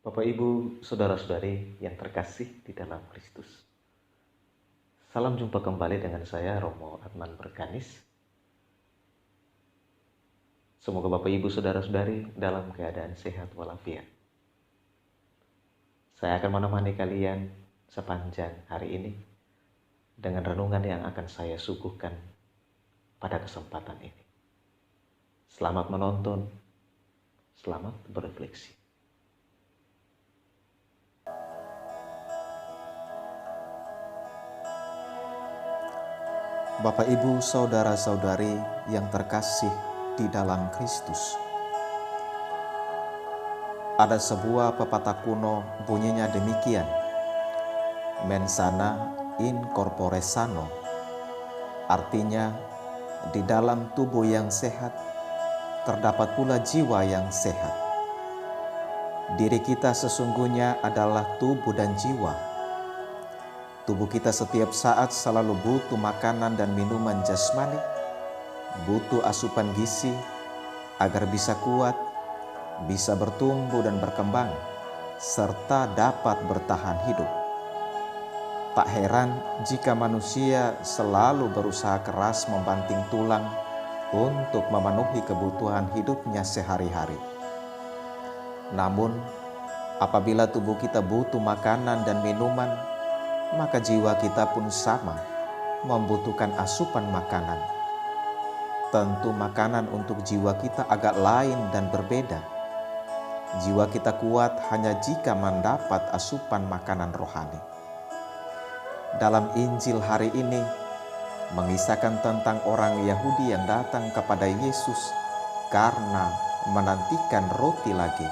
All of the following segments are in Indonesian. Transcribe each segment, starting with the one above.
Bapak, Ibu, Saudara-saudari yang terkasih di dalam Kristus. Salam jumpa kembali dengan saya, Romo Adnan Berkanis. Semoga Bapak, Ibu, Saudara-saudari dalam keadaan sehat walafiat. Saya akan menemani kalian sepanjang hari ini dengan renungan yang akan saya suguhkan pada kesempatan ini. Selamat menonton, selamat berefleksi. Bapak, Ibu, Saudara-saudari yang terkasih di dalam Kristus. Ada sebuah pepatah kuno bunyinya demikian, mens sana in corpore sano. Artinya, di dalam tubuh yang sehat, terdapat pula jiwa yang sehat. Diri kita sesungguhnya adalah tubuh dan jiwa. Tubuh kita setiap saat selalu butuh makanan dan minuman jasmani, butuh asupan gizi agar bisa kuat, bisa bertumbuh dan berkembang, serta dapat bertahan hidup. Tak heran jika manusia selalu berusaha keras membanting tulang untuk memenuhi kebutuhan hidupnya sehari-hari. Namun, apabila tubuh kita butuh makanan dan minuman, maka jiwa kita pun sama, membutuhkan asupan makanan. Tentu makanan untuk jiwa kita agak lain dan berbeda. Jiwa kita kuat hanya jika mendapat asupan makanan rohani. Dalam Injil hari ini, mengisahkan tentang orang Yahudi yang datang kepada Yesus karena menantikan roti lagi.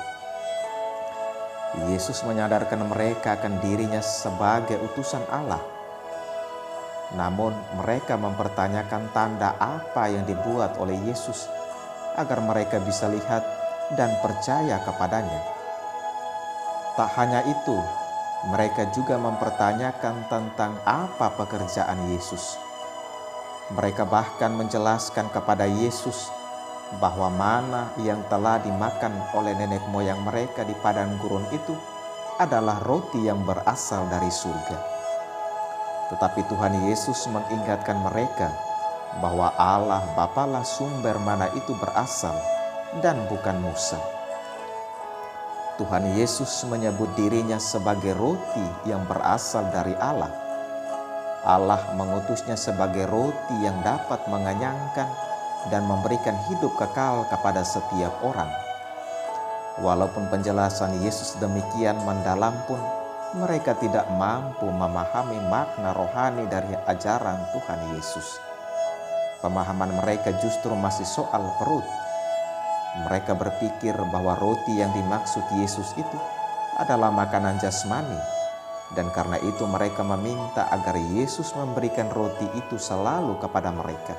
Yesus menyadarkan mereka akan dirinya sebagai utusan Allah. Namun mereka mempertanyakan tanda apa yang dibuat oleh Yesus agar mereka bisa lihat dan percaya kepadanya. Tak hanya itu, mereka juga mempertanyakan tentang apa pekerjaan Yesus. Mereka bahkan menjelaskan kepada Yesus bahwa mana yang telah dimakan oleh nenek moyang mereka di padang gurun itu adalah roti yang berasal dari surga. Tetapi Tuhan Yesus mengingatkan mereka bahwa Allah Bapalah sumber mana itu berasal dan bukan Musa. Tuhan Yesus menyebut dirinya sebagai roti yang berasal dari Allah. Allah mengutusnya sebagai roti yang dapat mengenyangkan dan memberikan hidup kekal kepada setiap orang. Walaupun penjelasan Yesus demikian mendalam pun, mereka tidak mampu memahami makna rohani dari ajaran Tuhan Yesus. Pemahaman mereka justru masih soal perut. Mereka berpikir bahwa roti yang dimaksud Yesus itu adalah makanan jasmani, dan karena itu mereka meminta agar Yesus memberikan roti itu selalu kepada mereka.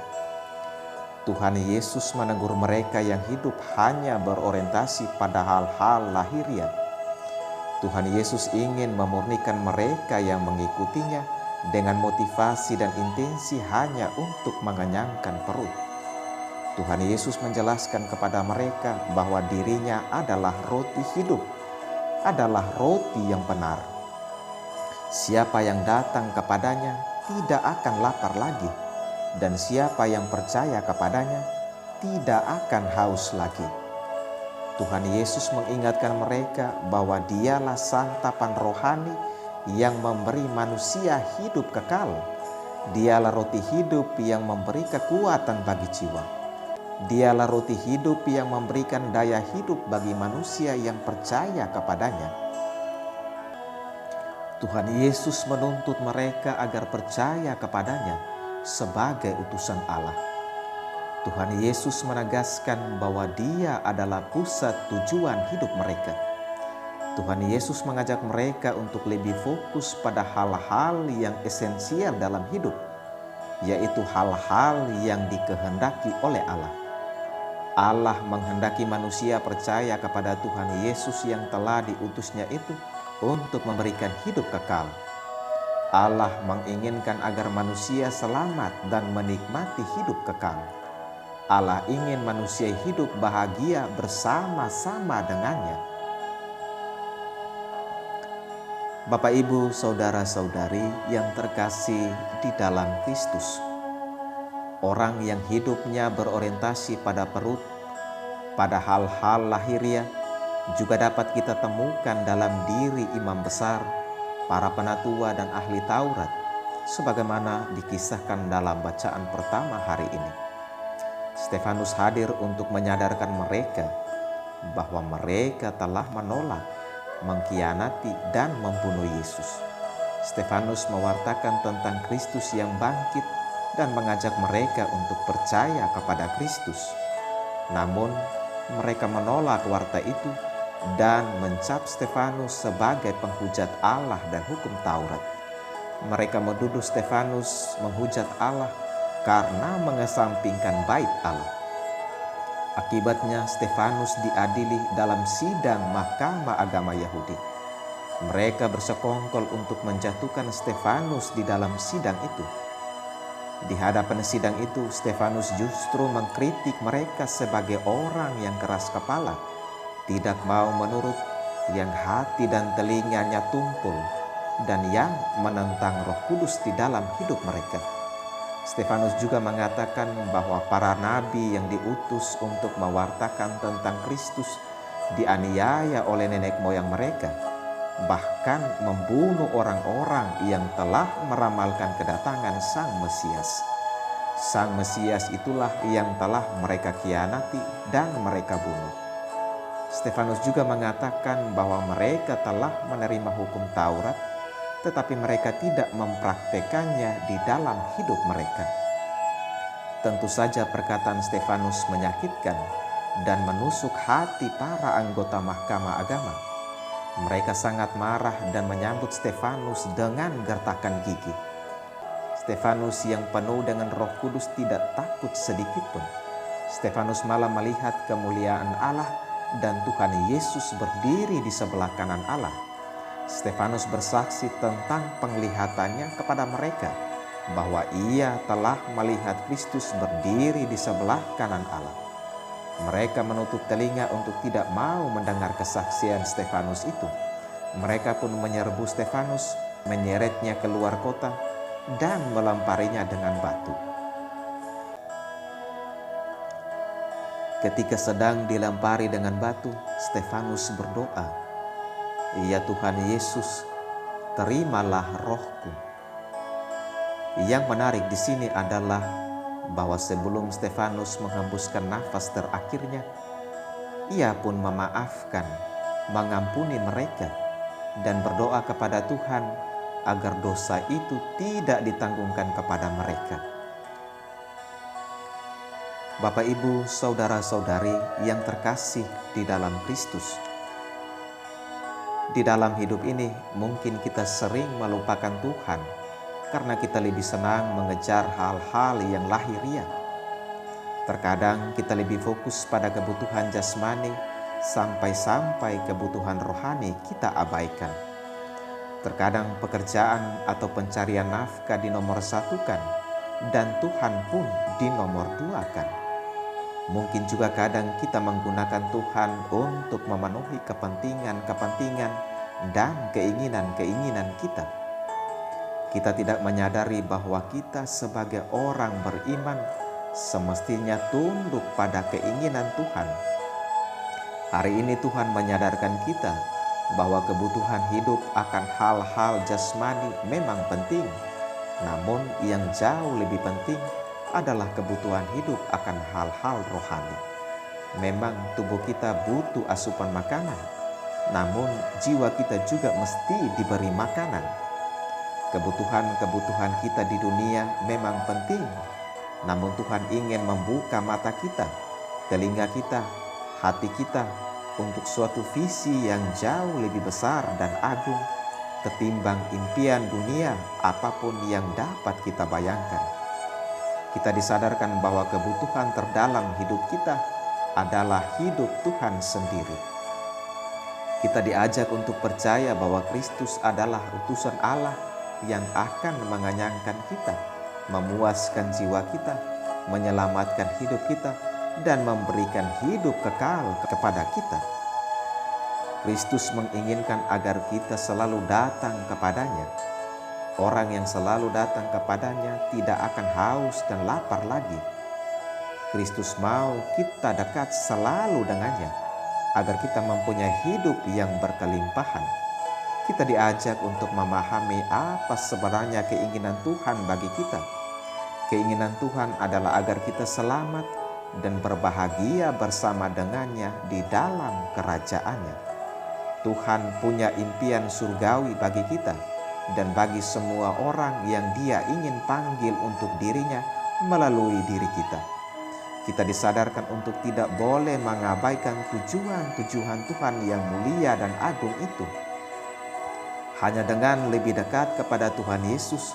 Tuhan Yesus menegur mereka yang hidup hanya berorientasi pada hal-hal lahiriah. Tuhan Yesus ingin memurnikan mereka yang mengikutinya dengan motivasi dan intensi hanya untuk mengenyangkan perut. Tuhan Yesus menjelaskan kepada mereka bahwa dirinya adalah roti hidup, adalah roti yang benar. Siapa yang datang kepadanya tidak akan lapar lagi, dan siapa yang percaya kepadanya tidak akan haus lagi. Tuhan Yesus mengingatkan mereka bahwa Dialah santapan rohani yang memberi manusia hidup kekal. Dialah roti hidup yang memberi kekuatan bagi jiwa. Dialah roti hidup yang memberikan daya hidup bagi manusia yang percaya kepadanya. Tuhan Yesus menuntut mereka agar percaya kepadanya sebagai utusan Allah. Tuhan Yesus menegaskan bahwa Dia adalah pusat tujuan hidup mereka. Tuhan Yesus mengajak mereka untuk lebih fokus pada hal-hal yang esensial dalam hidup, yaitu hal-hal yang dikehendaki oleh Allah. Allah menghendaki manusia percaya kepada Tuhan Yesus yang telah diutusnya itu untuk memberikan hidup kekal. Allah menginginkan agar manusia selamat dan menikmati hidup kekal. Allah ingin manusia hidup bahagia bersama-sama dengannya. Bapak, Ibu, saudara-saudari yang terkasih di dalam Kristus, orang yang hidupnya berorientasi pada perut, pada hal-hal lahiriah, juga dapat kita temukan dalam diri imam besar, para penatua dan ahli Taurat, sebagaimana dikisahkan dalam bacaan pertama hari ini. Stefanus hadir untuk menyadarkan mereka bahwa mereka telah menolak, mengkhianati, dan membunuh Yesus. Stefanus mewartakan tentang Kristus yang bangkit dan mengajak mereka untuk percaya kepada Kristus. Namun, mereka menolak warta itu dan mencap Stefanus sebagai penghujat Allah dan hukum Taurat. Mereka menuduh Stefanus menghujat Allah karena mengesampingkan bait Allah. Akibatnya Stefanus diadili dalam sidang Mahkamah Agama Yahudi. Mereka bersekongkol untuk menjatuhkan Stefanus di dalam sidang itu. Di hadapan sidang itu, Stefanus justru mengkritik mereka sebagai orang yang keras kepala, tidak mau menurut, yang hati dan telinganya tumpul, dan yang menentang Roh Kudus di dalam hidup mereka. Stefanus juga mengatakan bahwa para nabi yang diutus untuk mewartakan tentang Kristus dianiaya oleh nenek moyang mereka, bahkan membunuh orang-orang yang telah meramalkan kedatangan Sang Mesias. Sang Mesias itulah yang telah mereka khianati dan mereka bunuh. Stefanus juga mengatakan bahwa mereka telah menerima hukum Taurat, tetapi mereka tidak mempraktekannya di dalam hidup mereka. Tentu saja perkataan Stefanus menyakitkan dan menusuk hati para anggota Mahkamah Agama. Mereka sangat marah dan menyambut Stefanus dengan gertakan gigi. Stefanus yang penuh dengan Roh Kudus tidak takut sedikit pun. Stefanus malah melihat kemuliaan Allah dan Tuhan Yesus berdiri di sebelah kanan Allah. Stefanus bersaksi tentang penglihatannya kepada mereka bahwa ia telah melihat Kristus berdiri di sebelah kanan Allah. Mereka menutup telinga untuk tidak mau mendengar kesaksian Stefanus itu. Mereka pun menyerbu Stefanus, menyeretnya keluar kota, dan melemparinya dengan batu. Ketika sedang dilempari dengan batu, Stefanus berdoa, "Ya Tuhan Yesus, terimalah rohku." Yang menarik di sini adalah bahwa sebelum Stefanus menghembuskan nafas terakhirnya, ia pun memaafkan, mengampuni mereka, dan berdoa kepada Tuhan agar dosa itu tidak ditanggungkan kepada mereka. Bapak, Ibu, saudara-saudari yang terkasih di dalam Kristus, di dalam hidup ini mungkin kita sering melupakan Tuhan karena kita lebih senang mengejar hal-hal yang lahiriah. Terkadang kita lebih fokus pada kebutuhan jasmani sampai kebutuhan rohani kita abaikan. Terkadang pekerjaan atau pencarian nafkah dinomorsatukan dan Tuhan pun dinomorduakan. Mungkin juga kadang kita menggunakan Tuhan untuk memenuhi kepentingan-kepentingan dan keinginan-keinginan kita. Kita tidak menyadari bahwa kita sebagai orang beriman semestinya tunduk pada keinginan Tuhan. Hari ini Tuhan menyadarkan kita bahwa kebutuhan hidup akan hal-hal jasmani memang penting, namun yang jauh lebih penting adalah kebutuhan hidup akan hal-hal rohani. Memang tubuh kita butuh asupan makanan, namun jiwa kita juga mesti diberi makanan. Kebutuhan-kebutuhan kita di dunia memang penting, namun Tuhan ingin membuka mata kita, telinga kita, hati kita untuk suatu visi yang jauh lebih besar dan agung ketimbang impian dunia apapun yang dapat kita bayangkan. Kita disadarkan bahwa kebutuhan terdalam hidup kita adalah hidup Tuhan sendiri. Kita diajak untuk percaya bahwa Kristus adalah utusan Allah yang akan mengenyangkan kita, memuaskan jiwa kita, menyelamatkan hidup kita, dan memberikan hidup kekal kepada kita. Kristus menginginkan agar kita selalu datang kepadanya. Orang yang selalu datang kepadanya tidak akan haus dan lapar lagi. Kristus mau kita dekat selalu dengannya, agar kita mempunyai hidup yang berkelimpahan. Kita diajak untuk memahami apa sebenarnya keinginan Tuhan bagi kita. Keinginan Tuhan adalah agar kita selamat dan berbahagia bersama dengannya di dalam kerajaan-Nya. Tuhan punya impian surgawi bagi kita dan bagi semua orang yang Dia ingin panggil untuk dirinya melalui diri kita. Kita disadarkan untuk tidak boleh mengabaikan tujuan-tujuan Tuhan yang mulia dan agung itu. Hanya dengan lebih dekat kepada Tuhan Yesus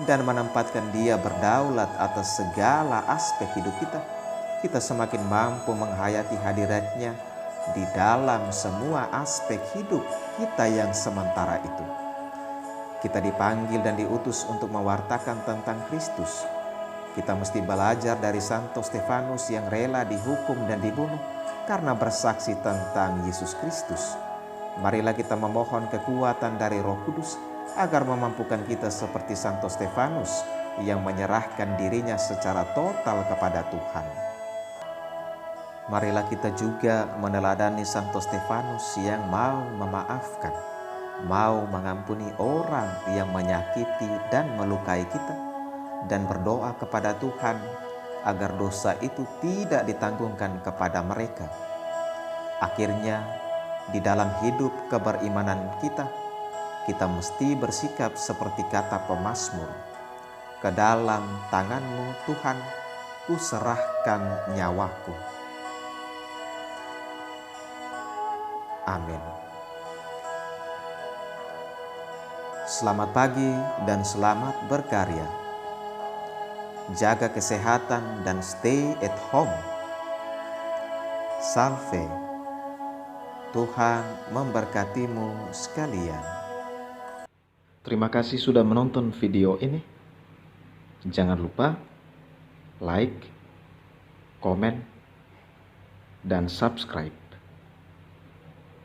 dan menempatkan Dia berdaulat atas segala aspek hidup kita, kita semakin mampu menghayati hadirat-Nya di dalam semua aspek hidup kita yang sementara itu. Kita dipanggil dan diutus untuk mewartakan tentang Kristus. Kita mesti belajar dari Santo Stefanus yang rela dihukum dan dibunuh karena bersaksi tentang Yesus Kristus. Marilah kita memohon kekuatan dari Roh Kudus agar memampukan kita seperti Santo Stefanus yang menyerahkan dirinya secara total kepada Tuhan. Marilah kita juga meneladani Santo Stefanus yang mau memaafkan, mau mengampuni orang yang menyakiti dan melukai kita, dan berdoa kepada Tuhan agar dosa itu tidak ditanggungkan kepada mereka. Akhirnya, di dalam hidup keberimanan kita mesti bersikap seperti kata pemazmur, "Ke dalam tangan-Mu Tuhan, kuserahkan nyawaku." Amin. Selamat pagi dan selamat berkarya. Jaga kesehatan dan stay at home. Salve. Tuhan memberkatimu sekalian. Terima kasih sudah menonton video ini. Jangan lupa like, komen, dan subscribe.